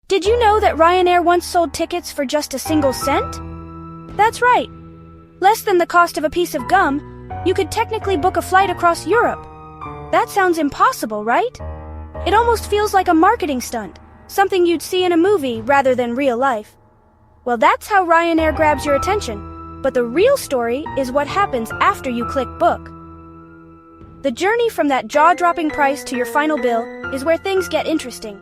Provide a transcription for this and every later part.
Did you know that Ryanair once sold tickets for just a single cent? That's right. Less than the cost of a piece of gum, you could technically book a flight across Europe. That sounds impossible, right? It almost feels like a marketing stunt, something you'd see in a movie rather than real life. Well, that's how Ryanair grabs your attention, but the real story is what happens after you click book. The journey from that jaw-dropping price to your final bill is where things get interesting.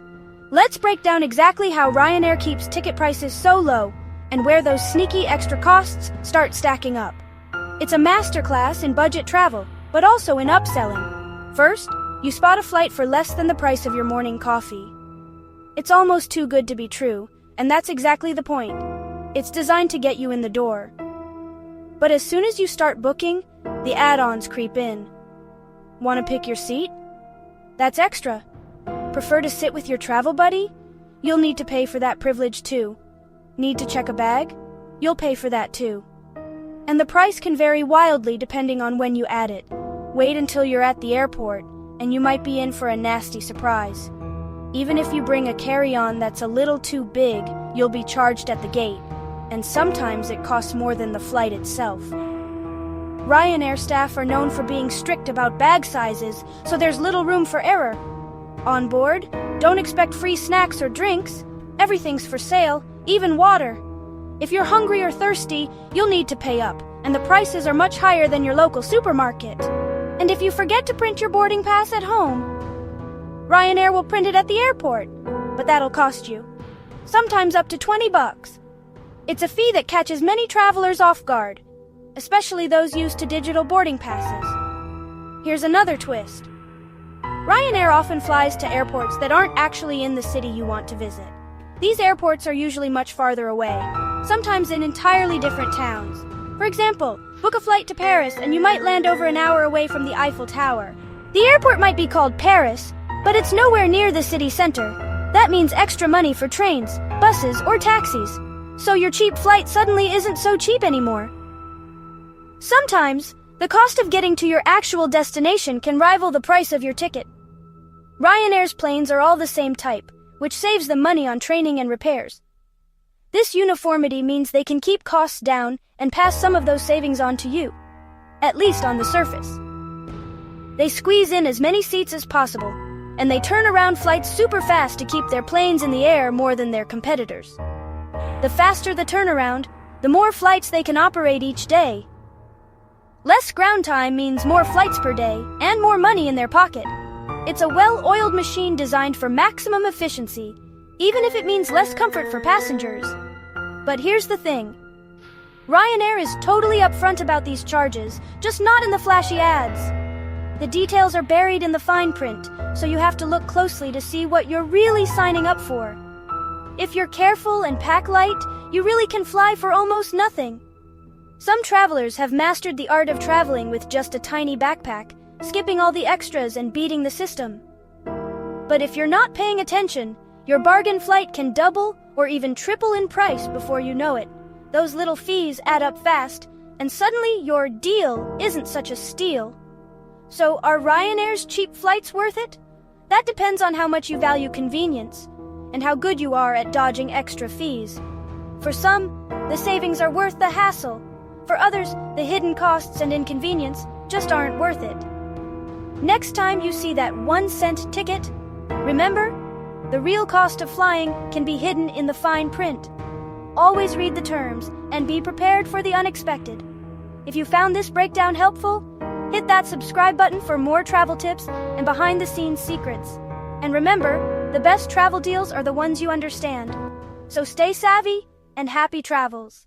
Let's break down exactly how Ryanair keeps ticket prices so low and where those sneaky extra costs start stacking up. It's a masterclass in budget travel, but also in upselling. First, you spot a flight for less than the price of your morning coffee. It's almost too good to be true, and that's exactly the point. It's designed to get you in the door. But as soon as you start booking, the add-ons creep in. Want to pick your seat? That's extra. Prefer to sit with your travel buddy? You'll need to pay for that privilege too. Need to check a bag? You'll pay for that too. And the price can vary wildly depending on when you add it. Wait until you're at the airport, and you might be in for a nasty surprise. Even if you bring a carry-on that's a little too big, you'll be charged at the gate, and sometimes it costs more than the flight itself. Ryanair staff are known for being strict about bag sizes, so there's little room for error. On board, don't expect free snacks or drinks. Everything's for sale, even water. If you're hungry or thirsty, you'll need to pay up, and the prices are much higher than your local supermarket. And if you forget to print your boarding pass at home, Ryanair will print it at the airport, but that'll cost you. Sometimes up to $20. It's a fee that catches many travelers off guard, especially those used to digital boarding passes. Here's another twist. Ryanair often flies to airports that aren't actually in the city you want to visit. These airports are usually much farther away, sometimes in entirely different towns. For example, book a flight to Paris and you might land over an hour away from the Eiffel Tower. The airport might be called Paris, but it's nowhere near the city center. That means extra money for trains, buses, or taxis. So your cheap flight suddenly isn't so cheap anymore. Sometimes, the cost of getting to your actual destination can rival the price of your ticket. Ryanair's planes are all the same type, which saves them money on training and repairs. This uniformity means they can keep costs down and pass some of those savings on to you, at least on the surface. They squeeze in as many seats as possible, and they turn around flights super fast to keep their planes in the air more than their competitors. The faster the turnaround, the more flights they can operate each day. Less ground time means more flights per day and more money in their pocket. It's a well-oiled machine designed for maximum efficiency, even if it means less comfort for passengers. But here's the thing. Ryanair is totally upfront about these charges, just not in the flashy ads. The details are buried in the fine print, so you have to look closely to see what you're really signing up for. If you're careful and pack light, you really can fly for almost nothing. Some travelers have mastered the art of traveling with just a tiny backpack, skipping all the extras and beating the system. But if you're not paying attention, your bargain flight can double or even triple in price before you know it. Those little fees add up fast, and suddenly your deal isn't such a steal. So are Ryanair's cheap flights worth it? That depends on how much you value convenience and how good you are at dodging extra fees. For some, the savings are worth the hassle. For others, the hidden costs and inconvenience just aren't worth it. Next time you see that 1-cent ticket, remember, the real cost of flying can be hidden in the fine print. Always read the terms and be prepared for the unexpected. If you found this breakdown helpful, hit that subscribe button for more travel tips and behind-the-scenes secrets. And remember, the best travel deals are the ones you understand. So stay savvy and happy travels.